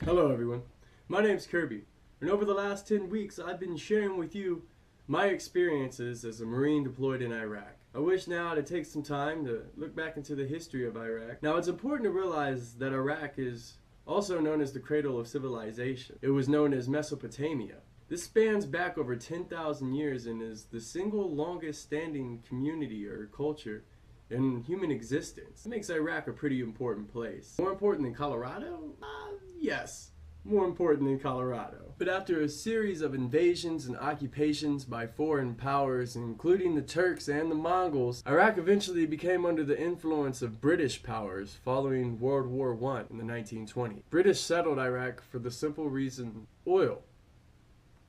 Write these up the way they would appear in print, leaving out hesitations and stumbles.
Hello everyone, my name's Kirby, and over the last 10 weeks I've been sharing with you my experiences as a Marine deployed in Iraq. I wish now to take some time to look back into the history of Iraq. Now it's important to realize that Iraq is also known as the cradle of civilization. It was known as Mesopotamia. This spans back over 10,000 years and is the single longest standing community or culture in human existence. It makes Iraq a pretty important place. More important than Colorado? Yes, more important than Colorado. But after a series of invasions and occupations by foreign powers, including the Turks and the Mongols, Iraq eventually became under the influence of British powers following World War I in the 1920s. British settled Iraq for the simple reason oil.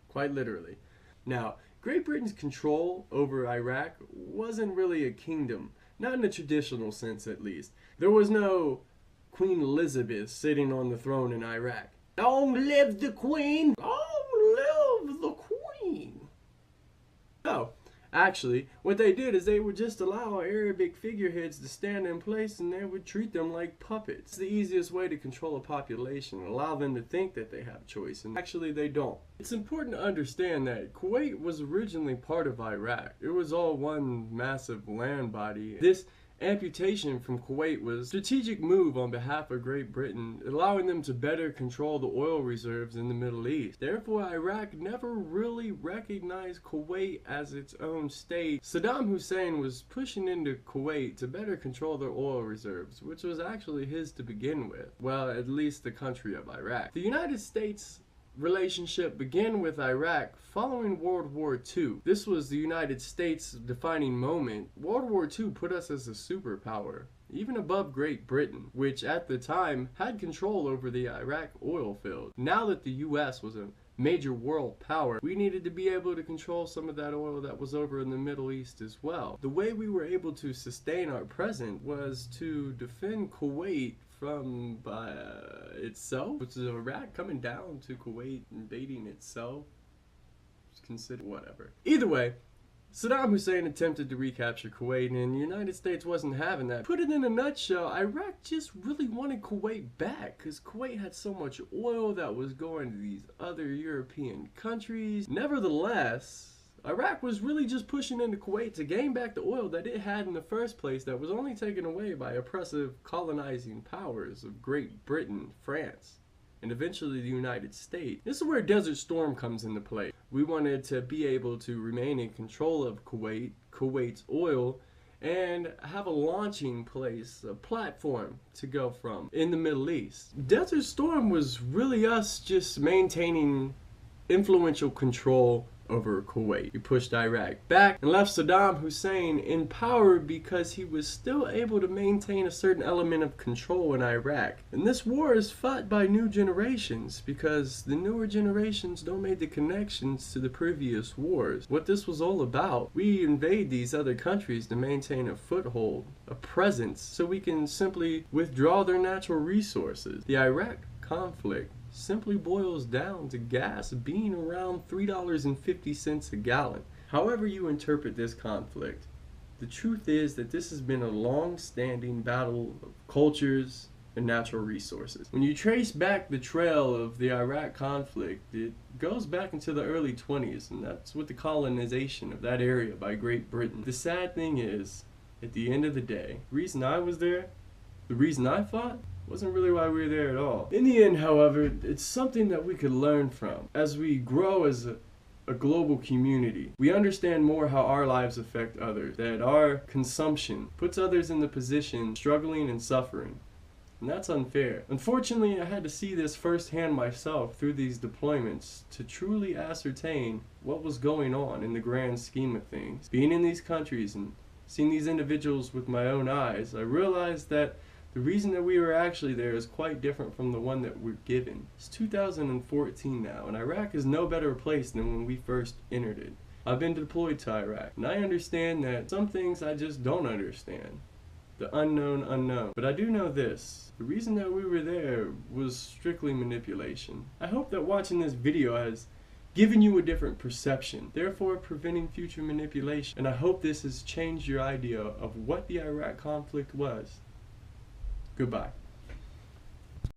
Quite literally. Now, Great Britain's control over Iraq wasn't really a kingdom, not in the traditional sense at least. There was no Queen Elizabeth sitting on the throne in Iraq. Long live the Queen! Long live the Queen! No, actually, what they did is they would just allow Arabic figureheads to stand in place and they would treat them like puppets. It's the easiest way to control a population, allow them to think that they have choice, and actually they don't. It's important to understand that Kuwait was originally part of Iraq. It was all one massive land body. This amputation from Kuwait was a strategic move on behalf of Great Britain, allowing them to better control the oil reserves in the Middle East. Therefore, Iraq never really recognized Kuwait as its own state. Saddam Hussein was pushing into Kuwait to better control their oil reserves, which was actually his to begin with. Well, at least the country of Iraq. The United States relationship began with Iraq following World War II. This was the United States' defining moment. World War II put us as a superpower, even above Great Britain, which at the time had control over the Iraq oil field. Now that the US was a major world power, we needed to be able to control some of that oil that was over in the Middle East as well. The way we were able to sustain our present was to defend Kuwait from itself, which is Iraq coming down to Kuwait, invading itself. Just consider whatever. Either way, Saddam Hussein attempted to recapture Kuwait, and the United States wasn't having that. Put it in a nutshell, Iraq just really wanted Kuwait back, because Kuwait had so much oil that was going to these other European countries. Nevertheless, Iraq was really just pushing into Kuwait to gain back the oil that it had in the first place that was only taken away by oppressive colonizing powers of Great Britain, France, and eventually the United States. This is where Desert Storm comes into play. We wanted to be able to remain in control of Kuwait, Kuwait's oil, and have a launching place, a platform to go from in the Middle East. Desert Storm was really us just maintaining influential control over Kuwait. We pushed Iraq back and left Saddam Hussein in power because he was still able to maintain a certain element of control in Iraq. And this war is fought by new generations because the newer generations don't make the connections to the previous wars. What this was all about, we invade these other countries to maintain a foothold, a presence, so we can simply withdraw their natural resources. The Iraq conflict simply boils down to gas being around $3.50 a gallon. However you interpret this conflict, the truth is that this has been a long-standing battle of cultures and natural resources. When you trace back the trail of the Iraq conflict, it goes back into the early 20s, and that's with the colonization of that area by Great Britain. The sad thing is, at the end of the day, the reason I was there, the reason I fought, wasn't really why we were there at all. In the end, however, it's something that we could learn from. As we grow as a global community, we understand more how our lives affect others, that our consumption puts others in the position struggling and suffering. And that's unfair. Unfortunately, I had to see this firsthand myself through these deployments to truly ascertain what was going on in the grand scheme of things. Being in these countries and seeing these individuals with my own eyes, I realized that the reason that we were actually there is quite different from the one that we're given. It's 2014 now, and Iraq is no better place than when we first entered it. I've been deployed to Iraq, and I understand that some things I just don't understand. The unknown unknown. But I do know this. The reason that we were there was strictly manipulation. I hope that watching this video has given you a different perception, therefore preventing future manipulation. And I hope this has changed your idea of what the Iraq conflict was. Goodbye.